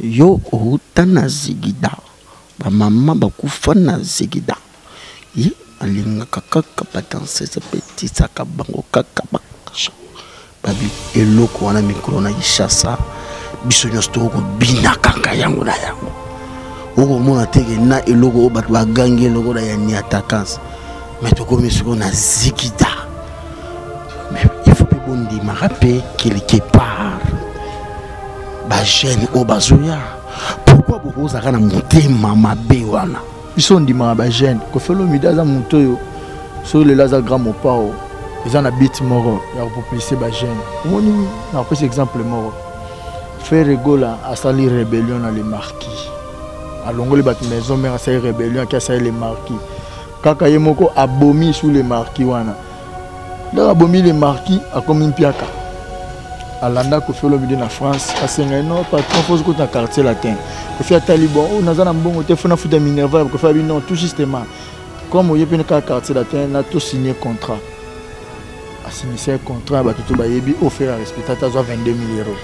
yo outa na zigida ba mama bakufa na zigida ye alinga kaka badanse sa petit saka bango kaka bakasha babi eloko wana mikro na ishasa biso nyosto ko bina kaka yango na yango oko mona teke na eloko bat bagangi eloko na ya ni attaquants mais to comme ce qu'on a zigida mais il faut pas bon dire rappeler quelque part ba jeune o bazoya pourquoi beaucoup ça kana motema mabe wana biso ndima ba jeune ko felo midaza muto yo so le laza grand mopao ils en habitent moro ya populise ba jeune moni na pris exemple moro faire rigola à salir rébellion dans les marquis à longo les bat maison mais à salir rébellion qui a salir les marquis kaka yemoko abomi sous les marquis wana da abomi les marquis a comme une piaka alanda ko felo midi na France asenga no patron faut ko ta quartier latin ko fi taliban o nazana mbongo te fona futa minerva ko fa bi non tout justement comme o yepene ka quartier latin na to signer contrat a signer contrat ba tout ba yebi offert à respecter ta 22 000 euros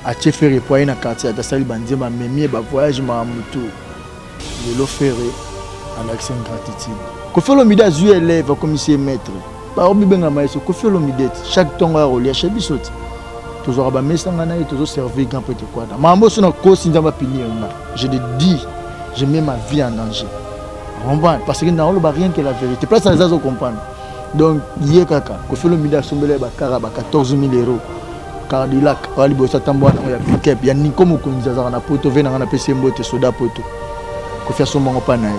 a che faire pour na quartier ta sali bandie ba memi ba voyage ma mutu le lo faire en action gratitude ko felo midi azu élève comme monsieur maître ba obi benga maïso ko felo midi chaque temps a relier chez bisoti toujours ba mesanga na toujours servir grand petit quoi mambo sona ko sinja ba pini na je te dis je mets ma vie en danger parce que dans le ba rien que la vérité place les azo comprendre donc yé kaka ko felo mida sombele ba kara ba 14 000 euros Cadillac wali bosa tambwana ya pick-up ya niko mokonza za na poto vena na pese mbote soda poto ko faire son mongo pa na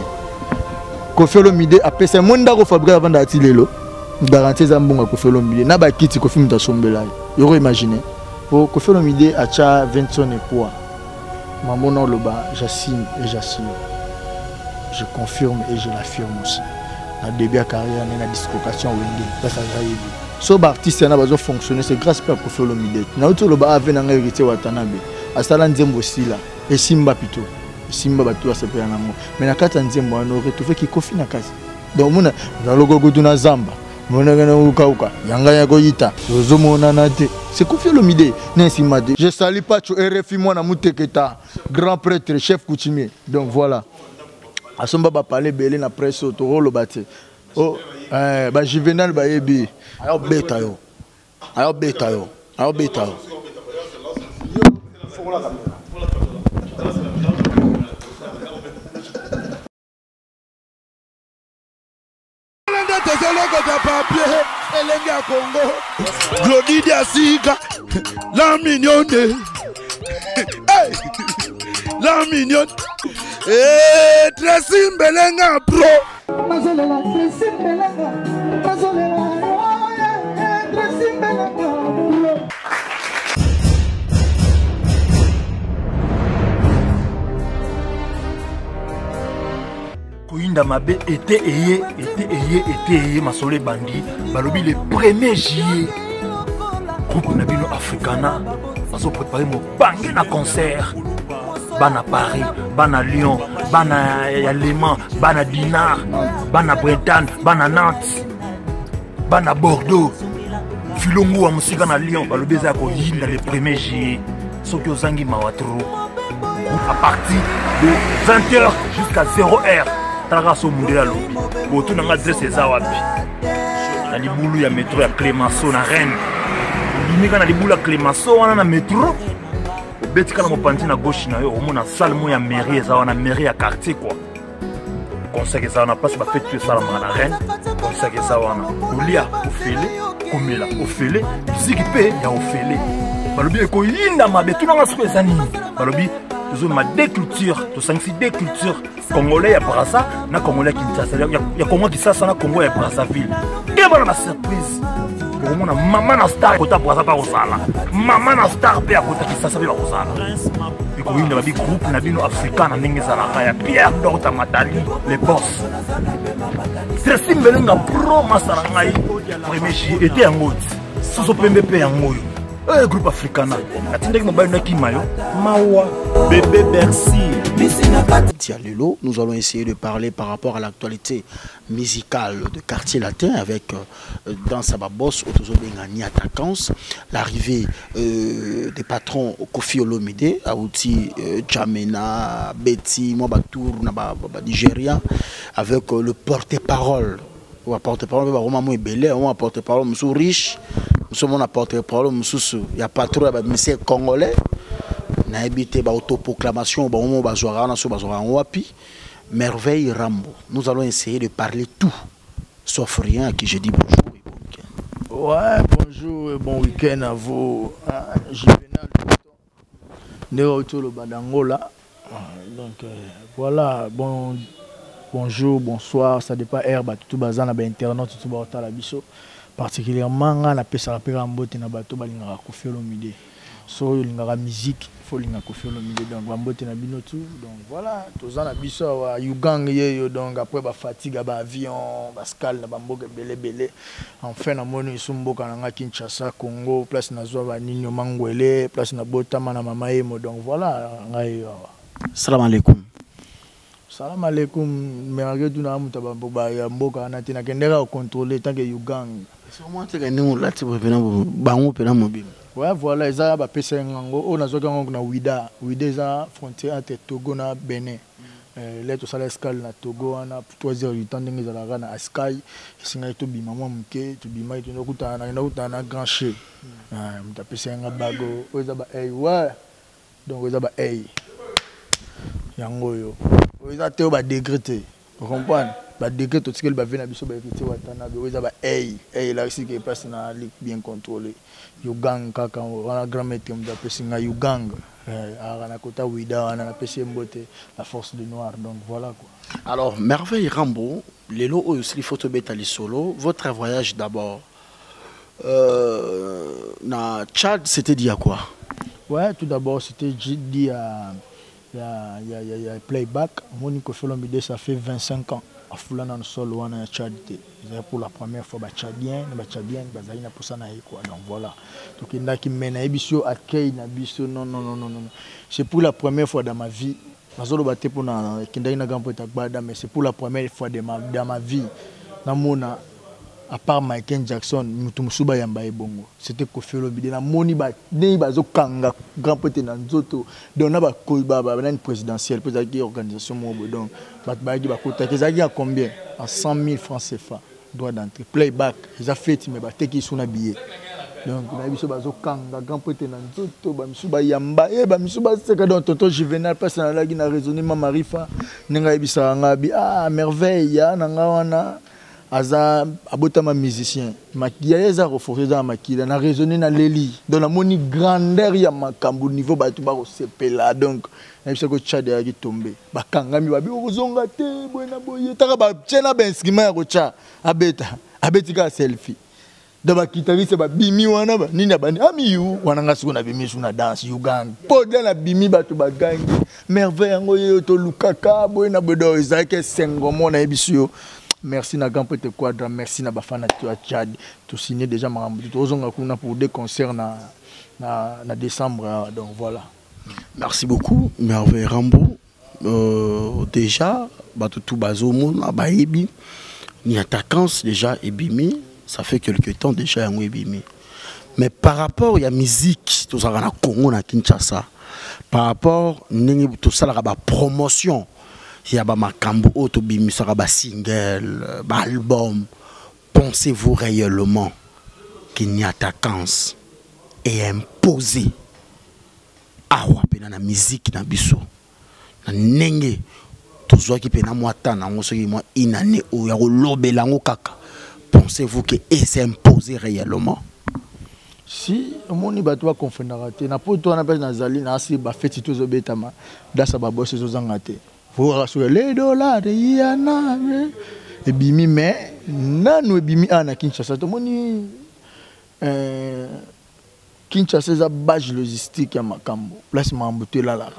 ko felo mide apesa monda ko fabriquer avant d'atilelo garantie za mbonga ko felo mide na ba kiti ko film ta sombela yo imaginer pour ko felo mide acha 20 tonnes poids maman non le bas j'assigne et j'assure je confirme et je l'affirme aussi na début de carrière na dislocation wende ça ça y so ba artiste na bazo fonctionner c'est grâce à ko felo mide na auto le bas avec na héritier watanabe asala nzembo sila et simba pito simba batu a sepela na mo mais na kata nzembo ano retrouver ki kofi na kazi donc mona na logo gudu na zamba mona na ukauka yanga yako yita ozo mona na te c'est ko felo mide na simba de je salue pas tu RFI moi na muteketa grand prêtre chef coutumier donc voilà asomba ba parler belé na presse auto lo baté oh ba juvenal ba yebi ayo beta yo Glody Asika, la mignonne, la mignonne, et Tracy Belenga pro. Koinda Mabe était Masole Bandi, balobi le 1er juillet. Groupe Nabino Africana, va préparer mon bangé na concert. Bana Paris, Bana Lyon, Bana Léman, Bana Dinard, Bana Bretagne, Bana Nantes, Bana Bordeaux, Filongo à Moussika na Lyon, balobi za ko yinda le 1er juillet. Soki ozangi mawatro. À partir de 20h jusqu'à 0h. Taraso Mundela Lobi. Botu nanga adresse eza wapi. Na libulu ya métro ya Clémenceau na Rennes. Limika na libulu ya Clémenceau wana na métro. Obetika na mopanzi na gauche na yo omona salle mo ya mairie eza wana mairie ya quartier quoi. Conseil eza wana passe ba fait tuer ça na Rennes. Conseil eza wana. Olia ofele, komela ofele, musique pe ya ofele. Balobi ko yinda mabe tu nanga siko eza nini. Balobi ma déculture, tout ça c'est déculture congolais à Brassa, na congolais Kinshasa, ya Congo Kinshasa na Congo ya Brazzaville. Quelle bonne surprise. Pour moi maman na star kota Brassa pa Rosala. Maman na star pe kota Kinshasa pe Rosala. Et ko yinda bi groupe na bino africain na ndenge za la ya Pierre Dorta Matali, les boss. Tracy Belenga pro masara ngai. Premier était en mode. Soso pembe pe en moyo. Groupe africain. Atindeki mobile na kimayo. Mawa Bébé Bercy. Lelo, nous allons essayer de parler par rapport à l'actualité musicale de Quartier Latin avec dans Sababos, Otozobengani attaquants, l'arrivée des patrons Kofi Olomide, Aouti, Jamena, Betty, Mobatour, Nigeria, avec le porte-parole. On va porte-parole, on va porte-parole, nous sommes riches, nous sommes porte-parole, il n'y a pas trop de monsieur congolais. Na habité ba autoproclamation ba moment bazwara na so bazwara wapi Merveille Rambo. Nous allons essayer de parler tout sauf rien à qui je dis bonjour et bon week-end. Ouais, bonjour et bon week-end à vous. Juvenal de retour le Badangola. Donc voilà, bonjour, bonsoir, ça dépend herbe tout bazan na ba internet tout ba la biso particulièrement na pesa la Rambo te na bato balinga Kofi Olomide. So la musique faut linga Kofi Olomide donc bambote na bino tout donc voilà tozana biso wa Uganda yeyo donc après ba fatigue ba avion bascal na bamboka belé enfin na moni sumboka na Kinshasa Congo place na zwa ba Ninyo Mangwele place na Botama na Mama Emo donc voilà ngai salam alaikum. Salam alaikum merage tuna mutaba ba ya mboka na tina kendera contrôler tant que Uganda c'est moi te gagne lati bopena bango pena mobile. Ouais, voilà, ils ont appelé on a na Ouida. Ouida est à frontière entre Togo et Bénin. Là, tout ça, l'escale na Togo, on a 3 heures du temps, ils ont na Sky. Ils ont bima moi mke, tu bima tu na grand chez. On appelle ça un bago. Ils ont hey ouais. Donc ils ont hey. Yango yo. Ils ont été au décrété. Vous comprenez? Ba décrété tout ce qu'il va venir biso ba écouter watana. Ils ont hey là ici qui passe na bien contrôlé. Uganda kaka wana grand maître mda pesinga Uganda na kota Ouida na pesi mbote la force du noir donc voilà quoi. Alors Merveille Rambo lelo aussi photo betali solo votre voyage d'abord na Tchad c'était dit à quoi? Ouais, tout d'abord c'était dit à playback Moni Kofi Olomide ça fait 25 ans à Fulana no solo wana Tchad pour la première fois ba Tchadien bazali na pour ça na quoi donc voilà donc il qui mena biso accueil na biso non c'est pour la première fois dans ma vie nazolo baté pour na kindai na gampo takbada mais c'est pour la première fois dans ma vie na mona à part Michael Jackson mutumsuba yamba ebongo c'était Kofi Olomide na moni ba nei bazo kanga grand pote na nzoto donc na ba une présidentielle pour la organisation mobo donc ba ba kota kezaki à combien à 100 000 francs CFA droit d'entrée playback ils a fait mais ba teki suna billet donc na biso bazo kanga grand pote na nzoto ba misuba yamba ba misuba seka donc tonton Juvenal passe na lagi na raisonnement marifa ninga ebisa ngabi merveille ya nanga wana aza abotama musicien maquillage za reforcer za maquillage na raisonner na leli dans la moni grandeur ya makambu niveau ba tu ba ko sepela donc na biso ko Tchad ya ki tomber bakangami ba bi ozonga te boyena boye taka ba tchena ba instrument ya ko cha abeti ka selfie da ba guitariste ba bimi wana ba nini ba amiyu wana ngasi na bimi suna dance Uganda podla na bimi ba tu ba gangi merveille ngo yo to lukaka boyena bodo izake sengomo na biso. Merci na grand pote quadra, merci na bafana tu à Tchad. Tu signé déjà Marambo. Tu ozonga kuna pour des concerts na décembre donc voilà. Merci beaucoup Merveille Rambo. Déjà tout bazomo na baebi ni attaquants déjà ebimi, ça fait quelque temps déjà yango ebimi. Mais par rapport à la musique tout ça na Congo na Kinshasa, par rapport ningi tout ça la promotion il y a ma cambo autobimi sera ba single ba album, pensez-vous réellement qu'il n'y a attaquance et imposé awa pena na musique na biso na nenge tozwa ki pena mwata na ngoso ki mwa inane o ya kolobela ngo kaka, pensez-vous que c'est imposé réellement? Si moni bato ba confondre te na poto na pesa na zali na asi ba feti tozo betama dasa ba bosse zo zangate vous rassurer les dollars yana et bimi mais nanu bimi ana Kinshasa to moni Kinshasa za base logistique ya makambo place mambuté là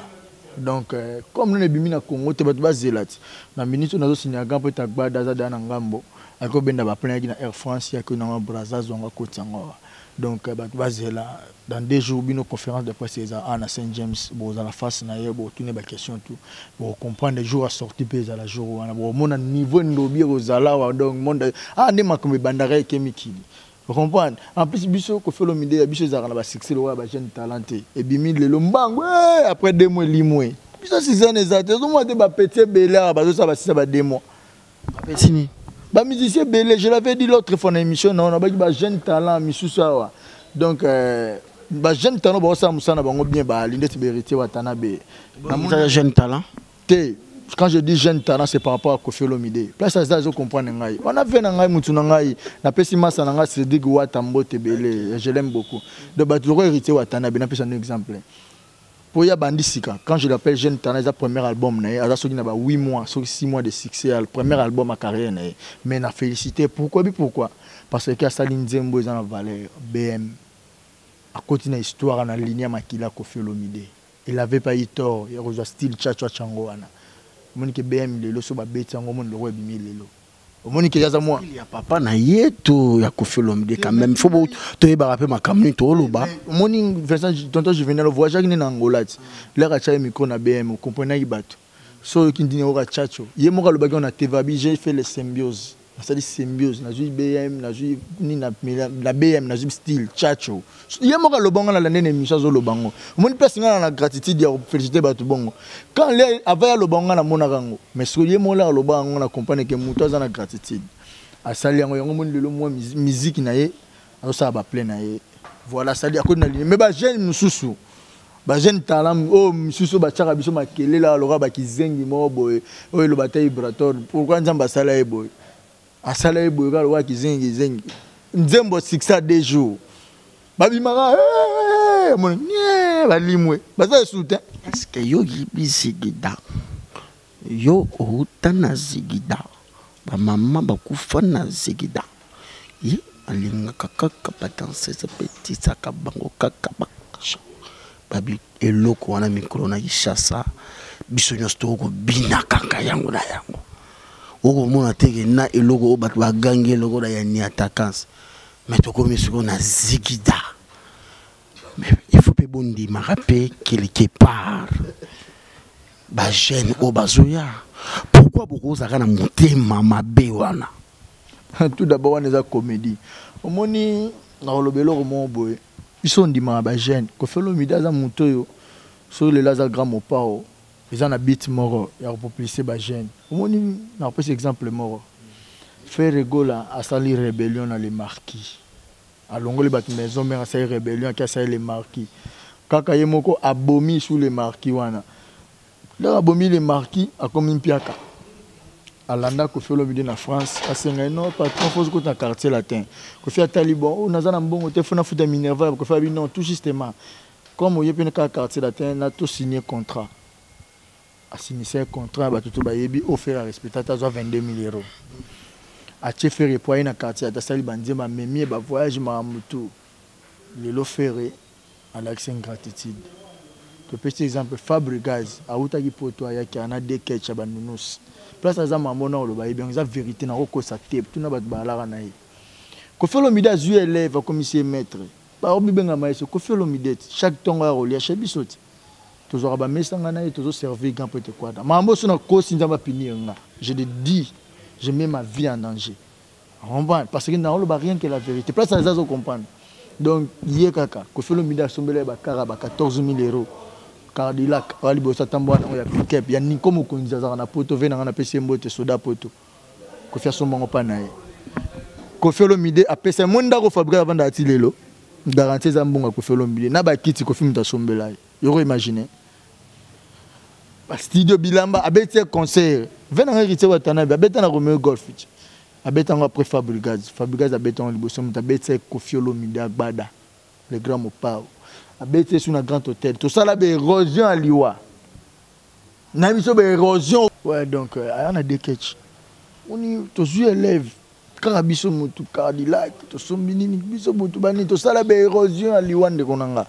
donc comme nous bimi na Congo te bato ba zelati na ministre nazo signer grand peut takba daza dana ngambo ako benda ba plein na Air France ya ko na Brazza zonga ko tsango. Donc vas-y là dans 2 jours bino conférence de presse à Saint James bon à la face na yebo tourner ba question tout pour comprendre les jours à sortir pèse à la jour wana bon mon niveau ndobi rozala wa donc monde ne makombe bandara kemikili. Vous comprenez? En plus, biso ko fait l'omide ya biso za na ba succès le wa ba jeune talenté et bimi le lombango après 2 mois limwe. Biso 6 ans exact, zo mo te ba petit belé ba zo ça ba 6 ba 2 mois. Fini. Ba musicien belé, je l'avais dit l'autre fois dans l'émission on a ba jeune talent misusa wa. Donc ba jeune talent ba ça musana bango bien ba linde te vérité wa tanabe. Na jeune talent. Quand je dis jeune talent, c'est par rapport à Kofi Olomide. Place ça, je comprends. On a fait un moutou nangai, na pesi masa nangai, c'est dit que Watambo Tebele, je l'aime beaucoup. De battre hérité Watanabe, na pesi un exemple. Pour ya bandi sika, quand je l'appelle jeune talent, c'est le premier album na, a sorti na ba 8 mois, 6 mois de succès, le premier album à carrière na. Mais na félicité pourquoi parce que Saline Zembo est en valeur BM. À côté de l'histoire, na ligne makila Kofi Olomide. Il avait pas eu tort, il rejoint style Chacho Changoana. Monique BM lelo so ba beti ngo mon le roi bimi lelo monique yaza moi il y a papa na yeto ya Kofi Olomide quand même faut to yeba rappeler ma kamni to loba monique Vincent tonton je venais le voyage ni na Angola là ka cha micro na BM comprenez ibato so kindini ora chacho ye mo ka lo bagi on a tevabi j'ai fait les symbiose ça dit symbiose na ju BM na ju ni na BM na ju style chacho ye mo ka lo bonga na la nene émission zo lo bango moni place ngana na gratitude ya féliciter bato bongo quand les avaya lo bonga na mona rango mais so ye mo la lo bango na comprendre que muto za na gratitude asali yango yango moni lelo mo musique na ye aso sa ba plein na ye voilà sali akoni na ligne mais ba jeune mususu ba jeune talent oh mususu ba chaka biso makele la lo ba kizengi mo boy o lo bataille brator pourquoi nzamba sala e boy asala e boy ka lo wa kizengi nzembo 6 2 jours babimaka mon nie balimwe baza soutien est-ce que yo gibizigida yo utana zigida ba mama bakufa na zigida yi alinga kaka batanse za petit saka bango kaka bakasha babi eloko wana mikro na ishasa biso nyosto ko bina kaka yango na yango oko mona teke na eloko bato bagangi eloko da ya ni attaquance mais to comme ce qu'on a zigida mais il faut pas bon dire rappeler quelque part ba jeune o bazoya pourquoi beaucoup ça kana motema mabe wana tout d'abord on est à comédie omoni na lobelo mo boy biso ndima ba jeune Kofi Olomide za mutoyo sur le laza grand mopao ils en habitent moro ya populiser ba jeune omoni na pese exemple moro faire rigola à salir rébellion dans les marquis à longole bat maison mais à salir rébellion qui a salir les marquis kaka yemoko abomi sous les marquis wana là abomi les marquis a comme une piaka alanda Kofi Olomide na France a senga non patron faut que dans quartier latin Kofi a taliban on a mbongo te fona futa minerva Kofi a dit non tout justement comme il y a une quartier latin na tout signé contrat a signé un contrat ba tout ba yebi offert à respecter ta 22 000 €. A faire reployer na quartier ta sali bandi ma memi ba voyage ma mutu le lo ferré à l'accès gratitude. Que petit exemple Fabregas a utaki poto ya ki ana de ketch ba nunus. Place za mamona lo ba yebi za vérité na ko sa tape tout na ba balara na ye. Kofi Olomide azu élève commissaire maître. Ba obi benga maïso Kofi Olomide chaque tonga rolia chabisoti. Toujours ba mesanga na ye toujours servir grand peut quoi. Mambo sona ko sinza ba pinir nga. Je le dis je mets ma vie en danger. Parce que dans le rien que la vérité. Place ça ça comprendre. Donc hier kaka Kofi Olomide a sombele ba karaba 14 000 €. Cadillac ali bosa tambwana ya pick-up ya ni comme konza za na poto vena na pese mbote soda poto. Kofi asombango pa na ye. Kofi Olomide a pese monda ko fabriquer banda atilelo. Garantie za mbonga Kofi Olomide na ba kiti Kofi muta sombela. Yo imaginer. Ba studio bilamba abeti concert. Vena héritier wa Tanabe abeta na Romeo Golf. Abeta après Fabregas abeta en liboso muta abeti Kofi Olomide agbada. Le grand mopao. Abeti sur un grand hôtel. Tout ça là be érosion à liwa. Na biso be érosion. Ouais donc on a des catch. On y tous élèves karabiso mutu Cadillac to sombini biso mutu bani to sala be érosion à liwa de konanga.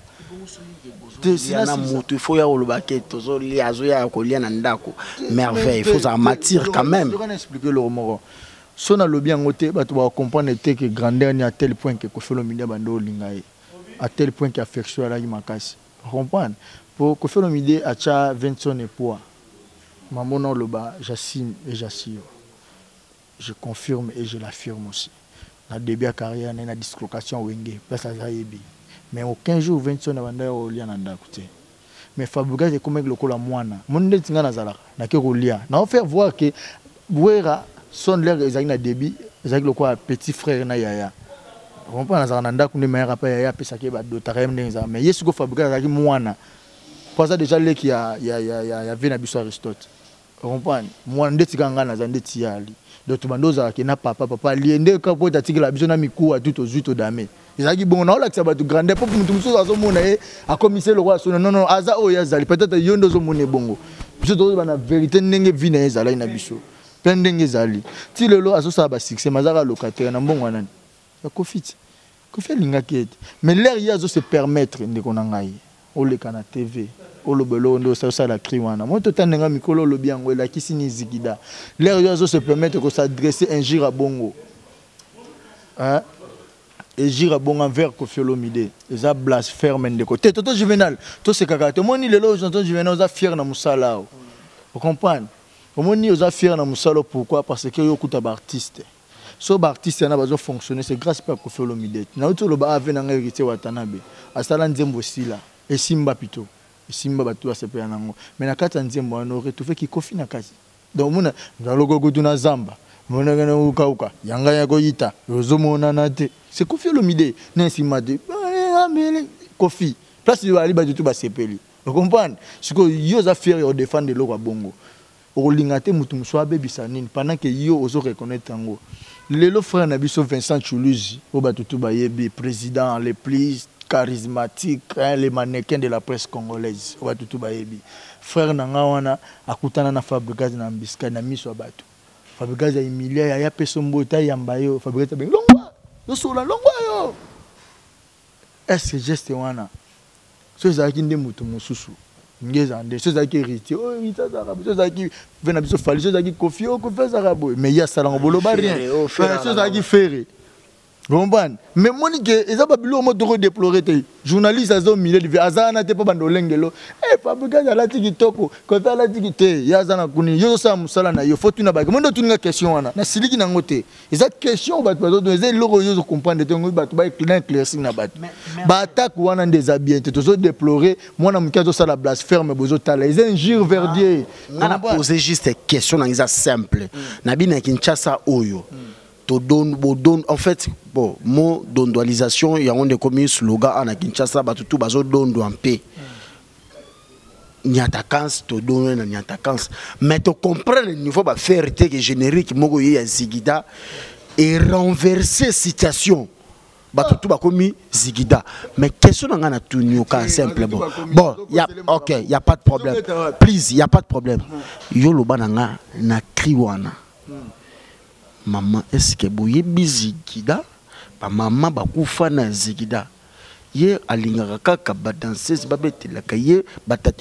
Siana mutu il faut ya olobake tozo liazo ya kolia na ndako merveille il faut ça matière quand même. Je vais expliquer le moro. Si on a le bien côté, tu vas comprendre que grandeur à tel point que Koffi Olomide bando lingaye, à tel point qu'affection là il m'acasse. Comprendre. Pour Koffi Olomide a 20 son et poids. Maman non le bas, j'assigne et j'assure. Je confirme et je l'affirme aussi. Dans le début de carrière, on a une dislocation wenge, place à Zaïbi. Mais aucun jour 20 son avant au lien en côté. Mais Fabregas est comme le cola moine. Mon nez tinga nazala, n'a que roulia. N'a faire voir que Bouera son l'air exact na débit, exact le quoi petit frère na yaya. On comprend nazala nanda kunde meilleur après yaya pesa ke ba do tarem ndenza. Mais yesu ko Fabregas azaki moine. Pour ça déjà les qui a vu na biso Aristote. On comprend. Moine ndetika ngana za ndeti yali. Donc tout bandoza qui n'a papa liende ka po tatiki la biso na miku a tout aux huit damé. Ils bon on a que ça va tout grande pour tout muso azo mona a commissaire le roi non aza o yazali peut-être yondo zo mona bongo. Biso to na vérité ndenge vina ezala ina biso. Plein ndenge zali. Ti lelo azo sa ba succès mazaka locataire na mbongo nani. Ya Koffi linga kete. Mais l'air yazo se permettre ndeko na ngai. O le kana TV. Olobelo ndo ça la cri wana moi totanenga mikolo lobi yango la kisini zigida l'air yazo se permettre que s'adresser un jour à bongo hein et gira bongo envers Koffi Olomide eza blasphème de côté toto juvenal to se kaka to moni lelo jonto juvenal oza fier na musala vous comprenez moni oza fier na musala pourquoi parce que yo kuta ba artiste so ba artiste na bazo fonctionner c'est grâce à Koffi Olomide na uto lo ba ave na héritier Watanabe asala nzembo sila et Simba pito Simba batu asepe yango mais na kata nzembo wana retrouver ki Koffi na kazi donc mona ngalogo kutuna zamba mona ngana ukauka yanga yako yita rozomona nate c'est Koffi Olomide na Simba de amele Koffi place yo ali ba tout ba sepeli vous comprenez ce que yo za fier yo défendre le roi bongo o lingate mutu mso bebisa nini pendant que yo ozo reconnaître yango lelo frère na biso Vincent Chuluzi o ba tout ba yebi président les plus charismatique, hein, les mannequins de la presse congolaise. Frère Nangawana, akutana na Fabregas na Mbiska na miso abatu. Fabregas ya humilié, ya pesombo ta yambayo, Fabregas ben longwa. Yo sola longwa yo. Est-ce que geste wana? So zaki nde mutu mususu. Ngeza nde so zaki héritier. Oh héritier zarabu, so zaki vena biso fali, so zaki Koffi, oh Koffi zarabu. Mais ya salango boloba rien. So zaki ferré. Mais Monique, ils ont pas pu le déplorer. Journaliste, ils ont mis le Azana, t'es pas bandolengelo. Eh, Fabregas, il a la tiki topo. Quand il a la tiki te, Yazana Kuni, Yosa Moussalana, il faut une bague. Moi, je une question. Na siliki na ngote. Ils ont question, bah, ils ont l'euro, ils comprennent des temps, bah, tu vas éclaircir na bat. Bah, attaque ou un déshabillé, tu dois déplorer. Moi, na mouka, ça la blasphème, bozo tala. Ils ont un gire verdier. On a posé juste une question, c'est simple. Nabina Kinshasa Oyo. En fait, bon, mot d'ondoalisation, il y a un des communes slogan à Kinshasa, tout bazo dondo en paix. Niatakans, to donne niatakans. Mais tu comprends le niveau de faire que générique, mogo y a Zigida et renverser situation. Tout ba commis Zigida. Mais question on a tout nyoka simple bon. Bon, OK, il y a pas de problème. Please, il y a pas de problème. Yo lo bananga na kriwana. Maman, est-ce que vous avez Zigida? Maman, bakufa na Zigida. Ye alingaka ka badanseuse babetela kaye batat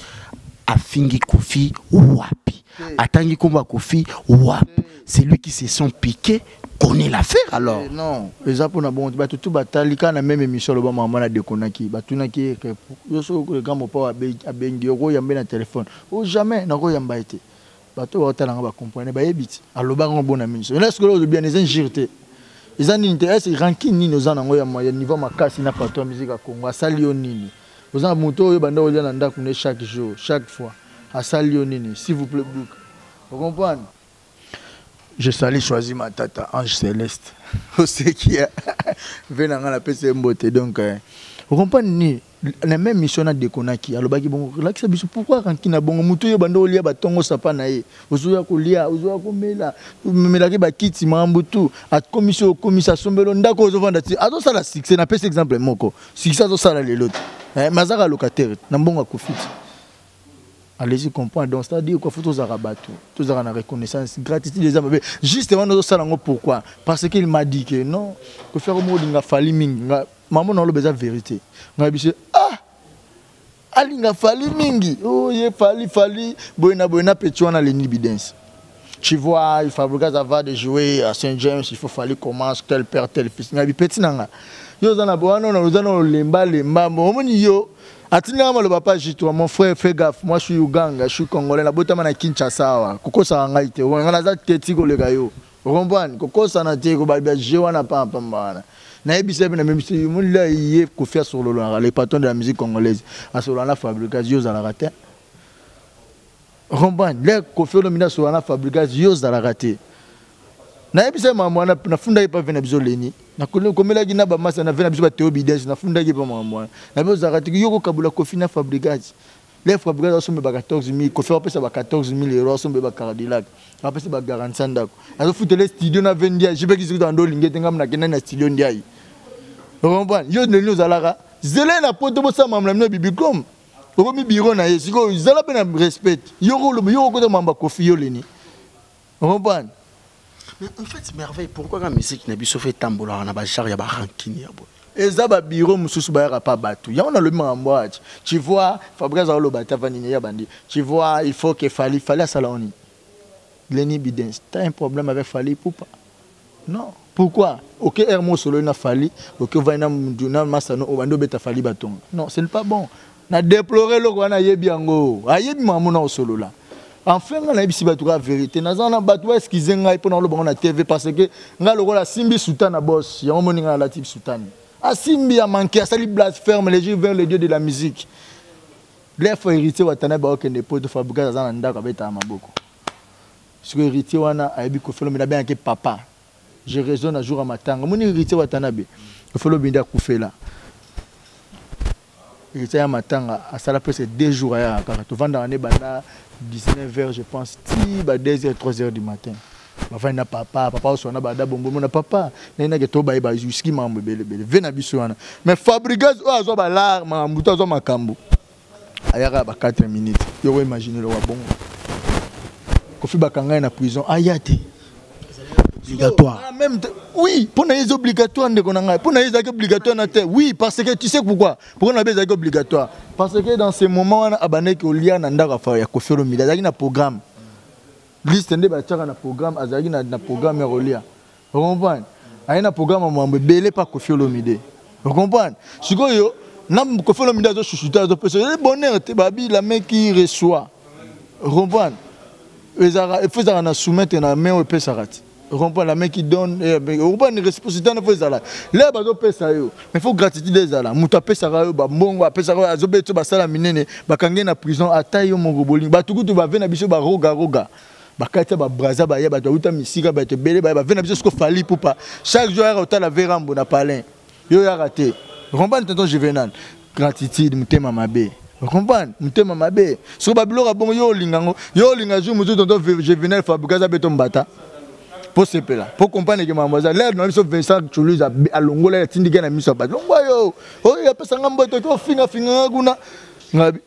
afingi Koffi wapi. Atangi komba Koffi wapi. C'est lui qui se sont piqués. Connaît l'affaire alors. Non, les apôtres bon tout batalika na même émission le ba maman na dekonaki batunaki yo so le grand papa abengi yo yambe na téléphone. O jamais na ko yamba été. Bato ba otala nga ba comprendre ba yebiti aloba ngo bona minso est-ce que le bien les injurés ils ont intérêt ranking ni nos en ngo ya niveau makasi na pato musique à Congo asalio nini aux en moto yo banda olia na ndako ne chaque jour chaque fois asalio nini s'il vous plaît book vous comprenez. Je salue choisi ma tata Ange Céleste c'est qui venanga la PC mbote donc vous comprenez la même mission na dekonaki alobaki bon relax biso pourquoi ranki na bongo mutu yo bando olia batongo sapa na ye ozoya kolia ozoya komela melaki ba kiti mambutu at commission sombelo ndako ozovanda ti azo sala succès na pese exemple moko succès azo sala lelo mazaka locataire na mbongo akofiti allez-y comprendre donc c'est-à-dire quoi faut tous arabato tous na reconnaissance gratitude des hommes justement nous sala ngo pourquoi parce qu'il m'a dit que non que faire mo dinga fali mingi maman non le besoin vérité nga bise alinga fali mingi oh ye fali boina petiwana le nibidence Tu vois, il Fabregas va de jouer à Saint-James, il faut falloir commencer tel père, tel fils. Il y a des petits nanga. Yo zana boano na uzana lemba lemba. Momoni yo. Atina ma le papa jitwa mon frère fais gaffe. Moi je suis Uganda, je suis congolais. Na bota na Kinshasa wa. Koko sa ngaite. Ngana za teti ko le gayo. Rombane koko sa na te ko ba jewa na pa mbana. Na ebise na même si mon là il ko faire sur le patron de la musique congolaise. À sur la Fabregas yo za la raté. Rombane le ko faire le mina sur la Fabregas yo za la raté. Na ebise mama na funda pas venir biso leni. Na komela gina ba masa na venir biso ba Théobidès na funda pas mama. Na biso za raté yo ko kabula ko fina Fabregas. Les Fabregas sont 14 000, Kofi a payé 14 000 euros, sont Cadillac. Il a payé 45 000. Il a fait les studios dans 20 ans. Je vais dire dans le Lingé, dans le studio. Vous comprenez? Je ne sais pas. Zélé n'a pas de ça, maman, le bibicom. Vous avez bureau, vous avez respect. Vous avez Kofi. Vous comprenez? En fait, c'est merveille. Pourquoi la musique n'a pas fait tambour, on a pas chargé à rancune. Et ça, le bureau, pas battu. Il y a le même tu vois, Fabrice a le bata bandi. Tu vois, il faut que Fali à Saloni. Lenny Bidens, tu as un problème avec Fali ou pas? Non. Pourquoi? Ok, Hermo Solo n'a Fali, ok, Vaina Mduna Masano, Obando Beta Fali Baton. Non, ce n'est pas bon. On a déploré le Rwanda Yebiango. Ayebi Mamona au solo là. Enfin, on a eu la vérité. Nous avons battu ce qu'ils ont pour le TV parce que nous avons la Simbi Soutan à boss. Il y a un moment où la type Soutan. Simbi a manqué, à sali blasphème, les gens vers le dieu de la musique. Les fois héritier Watana Baok et des potes de Fabregas dans un dac avec Amaboko. Parce que héritier Wana a eu Kofelo Minabé avec papa. Je raisonne un jour à matin. Mon héritier Watanabe, Kofelo Binda Koufela. Héritier à matin, à ça presque 2 jours à tu vends dans l'année 19h, je pense, 2h, 3h du matin. Papa na papa aussi on a bada bombo na papa na ke to ba whisky mambo bele vena biso wana mais Fabregas o azo ba larme muto azo makambo ayaka ba 4 minutes yo imaginer le wa bon Kofi bakanga na prison ayate obligatoire même oui pour les obligatoire ndeko na ngai pour les obligatoire na te oui parce que tu sais pourquoi on a besoin obligatoire parce que dans ces moments on a abandonné que lia na ndaka fa ya Kofi Olomide azaki na programme liste ndé ba tchaka na programme azaki na programme ya Rolia. Vous comprenez? Ayi na programme mambo belé pas Kofi Olomide. Vous comprenez? Sikoyo na Kofi Olomide azo chuchuta azo pesa bonheur te babi la main qui reçoit. Vous comprenez? Il faut ça na soumettre na main au pesarati. Vous comprenez? La main qui donne vous comprenez responsabilité na faut ça là. Là bazo pesa yo. Mais faut gratitude des là. Muta pesa yo ba mbongo pesa yo azo beto ba sala minene ba kangé na prison atayo mongo boling. Ba tukutu ba vena biso ba roga. Bakata ba braza ba ya ba uta misika ba te bele ba vena biso ko Fali pour pas chaque jour ya ota la verambo na palin yo ya raté comprendre tonton Juvenal gratitude mutema mabe comprendre mutema mabe so ba biloko bon yo linga jour mutu tonton Juvenal Fabregas beto mbata pour se pela pour comprendre que mamoza là non biso Vincent Toulouse a longola ya tindika na miso ba longwa yo o ya pesa ngambo to ko finga kuna ngabi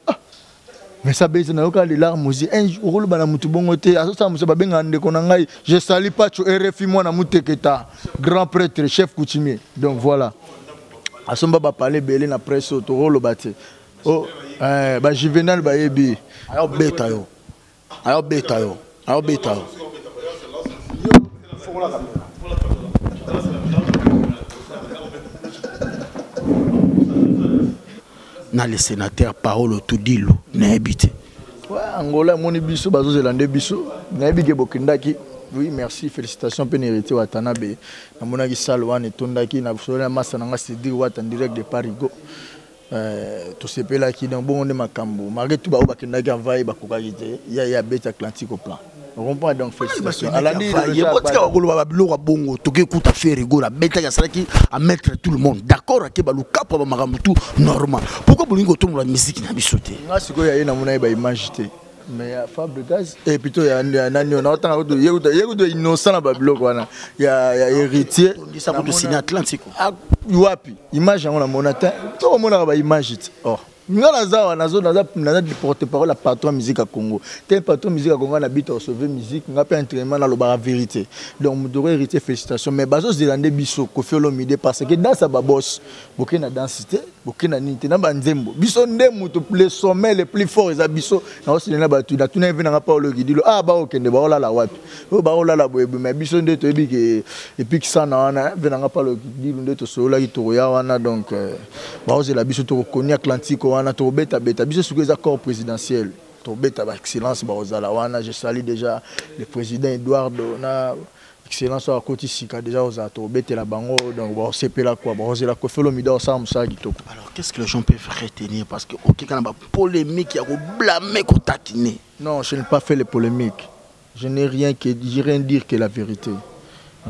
mais ça baisse na yoka les larmes aussi un jour le bana mutu bongo te aso ça musa babenga ndeko na ngai je salue pas tu RFI moi na muteketa grand prêtre chef coutumier donc voilà asomba ba parler belé na presse to rolo bate oh ba Juvenal ba yebi ayo beta yo na le sénateur Paolo Tudilo na habité. Ouais, Angola moni biso bazo zelande biso na bige bokindaki. Oui, merci, félicitations pénérité Watanabe. Na monaki salwan et tondaki na sola massa na Cédric Wat en direct de Parigo. Tout ce pela qui dans bon de makambo. Malgré tout ba bakindaki envahi bakokaki te. Ya bête Atlantique au plan. On comprend donc félicitations. Alandi il y a pas de ba biloko bongo to ke kuta faire rigolo la bête ya salaki à mettre tout le monde d'accord ke ba luka pa makambo tout normal. Pourquoi bolingo to la musique na bisoté? Nga siko ya na mona ba image te. Mais Fabregas et plutôt il y a nani on entend de innocent na ba biloko wana. Il y a héritier ça pour signer Atlantique. Wapi image on a monata. To mona ba image te. Oh. Ngala nazo porte-parole la patron musique à Congo. Tel patron musique à Congo na bito sauver musique, nga pas entraînement na lo ba vérité. Donc nous devons hériter félicitations mais bazo zélande biso Kofi Olomide parce que dans sa boss, boké na densité, bokena nini te na banzembo biso nde mutu le sommet le plus fort eza biso na osina na batu na tuna venanga Paulo Kidilo ba okende ba olala wapi ba olala boyebi mais biso nde toyebi ke epic sana wana venanga Paulo Kidilo nde to sola kitoko ya wana donc ba ozela biso to koni Atlantique wana to beta biso suko eza corps présidentiel to beta ba excellence ba ozala wana je salue déjà le président Eduardo na excellence à côté sika déjà aux atobete la bango donc bon c'est là quoi bon c'est la kofelo midor ça musa kitoko. Alors qu'est-ce que les gens peuvent retenir parce que OK quand on a polémique il y a blâmer qu'on tatiner. Non, je n'ai pas fait les polémiques. Je n'ai rien dire que la vérité.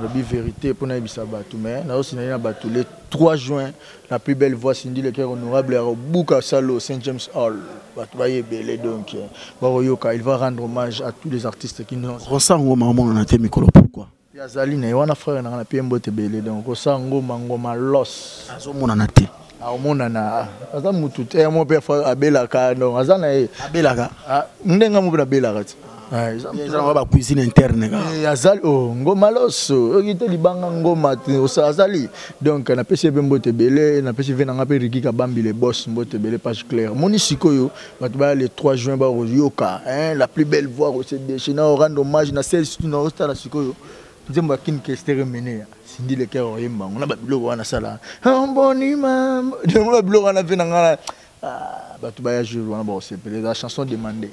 La vérité pour na bisaba tout mais na aussi na batu le 3 juin la plus belle voix Cindy le cœur honorable à Buka Salo Saint James Hall. Batuaye belé donc Baroyoka il va rendre hommage à tous les artistes qui nous ont. Rosango maman on a été micro pourquoi? Yazali na wana frère na piembo te belé donc Rosango mangoma los. Azomona na te. Aomona na aza mutu te mon père abelaka donc aza na abelaka. Ndenga mo belaka. Ils ont la cuisine interne. Azali ngoma loso okite libanga ngoma azali donc na pesi mbote belé na pesi venanga pe Riki Kabambi les boss mbote belé page claire moni sikoyo batuba le 3 juin ba yoka la plus belle voix au CDC na rendre hommage na celle surtout na resta la sikoyo nzembo akini ke stérémene Cindy le cœur oyemba on a babilo wana sala boni mam de mo babilo wana venanga batuba ya jour wana ba sepelé la chanson demandée.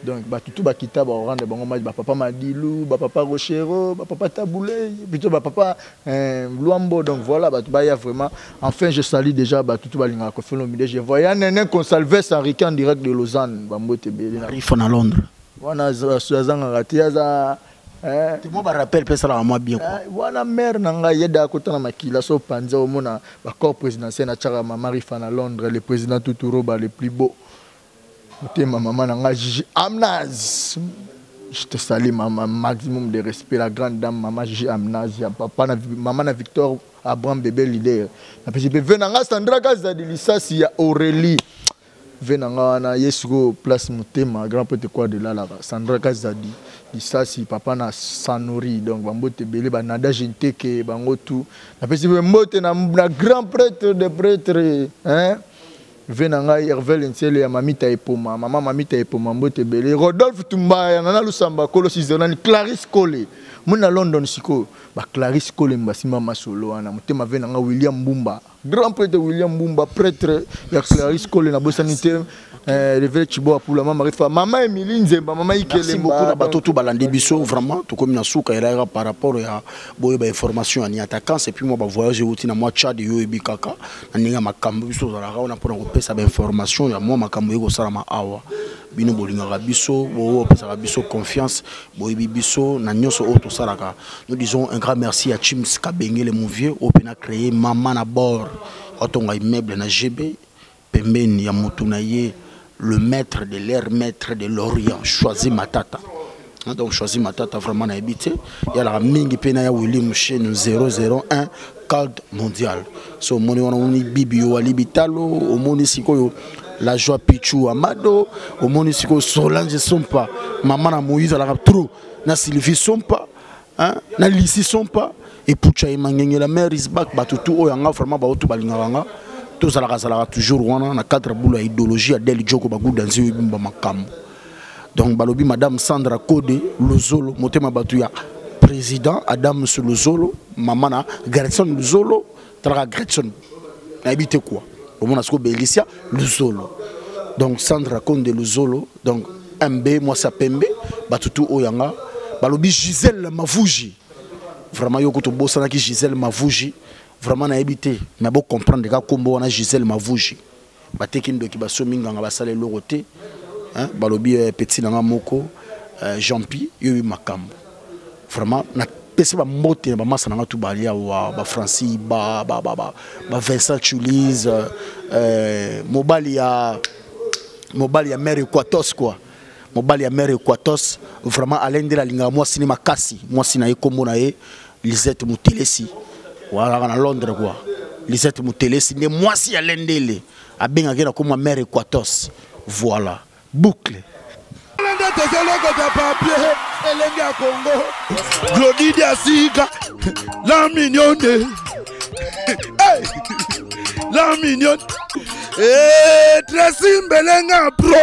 Donc, tout ba kita ba rendre bango match ba papa Madilou, ba papa Rochero, ba papa Taboulé, plutôt ba papa Luambo. Donc voilà, ba ya vraiment. Enfin, je salue déjà tout ba linga ko felo mide. Je voyais un Consalves Henrique en direct de Lausanne, Bambote Belé. Arrive à Londres. Wana Suazanga Ratiaza. Tu me rappelles peut ça la moi bien quoi. Wana mère nanga yeda ko tana makila so panza au mona ba corps présidentiel na tchara Marie Fana Londres, le président Tuturo ba le plus beau. Maman nanga Gigi Amnaz. Je te salue maman, maximum de respect la grande dame maman Gigi Amnaz, papa na maman na Victor Abraham bébé leader. Na petit bébé nanga Sandra Kazadi lisasi ya Aurélie. Venanga na Yesugo place Mutema grand pote quoi de là Sandra Kazadi lisasi papa na Sanori donc bambote belé ba nada jenteke bango tout. Na petit bébé mbote na grand prêtre de prêtre hein. Venanga Hervel Nsele ya mamita epoma mama mamita epoma mbote belé Rodolphe Tumba ya nana lusamba kolo sizonani Clarisse Kole muna London siko ba Clarisse Kole mbasima masolo wana mutema venanga William Mbumba grand prêtre William Mbumba prêtre ya Clarisse Kole na bosanité révélé Chiboa pour la maman Rifa maman Emilie Nzemba maman Ikele beaucoup na batoto balandi biso vraiment to comme na suka ela par rapport ya boye ba information ani attaquant et puis moi ba voyager outi na moi Tchad yo ebikaka na ninga makambo biso za la na pour pesa ba information ya moi makambo yeko sala ma awa bino bolinga biso bo pesa biso confiance boye biso na nyoso auto salaka. Nous disons un grand merci à Chims Kabenge le Mouvier au pena créé maman na bord otonga immeuble na GB pembeni ya mutunaye le maître de l'air, maître de l'Orient, choisi Matata. Donc choisi Matata vraiment à habiter. Il y a la mingi pena ya William Chen 001 cadre mondial. So moni wana uni bibio alibitalo, au moni sikoyo la joie Pichu Amado, au moni sikoyo Solange Sompa, maman na Moïse la trop, na Sylvie Sompa, hein, na Lissi Sompa et Pucha Imangenge la mère is back batutu oyanga vraiment ba otu balinganga. Tous à la toujours on a 4 boules à idéologie à Del Joko Bagou dans un makambo. Donc balobi madame Sandra Kode Lozolo motema batuya président Adam sur Lozolo mamana Gretson Lozolo tra Gretson habite quoi au monde asko Belicia Lozolo. Donc Sandra Kode Lozolo donc MB moi ça pembe batutu oyanga balobi Gisèle Mavouji vraiment yoko to bosana ki Gisèle Mavouji vraiment na habité mais bon comprendre que combo on a Gisèle Mavouji bateki ndoki basominga nga basale loroté hein balobi petit nanga moko Jean-Pi yo makambo vraiment na pese ba moté ba masa nanga tubalia wa ba Francis ba Vincent Chulize mobali ya mère Equatos quoi mobali ya mère Equatos vraiment alain de la linga moi cinéma kasi moi sina kombo na ye Lisette Mutelesi. Voilà, à Londres quoi. Lisette Mutelesi, mais moi si à l'endele, à Bengagena comme ma mère Equatos. Voilà, boucle. Glody Diasiga, la mignonne. La mignonne. Tracy Mbelenga pro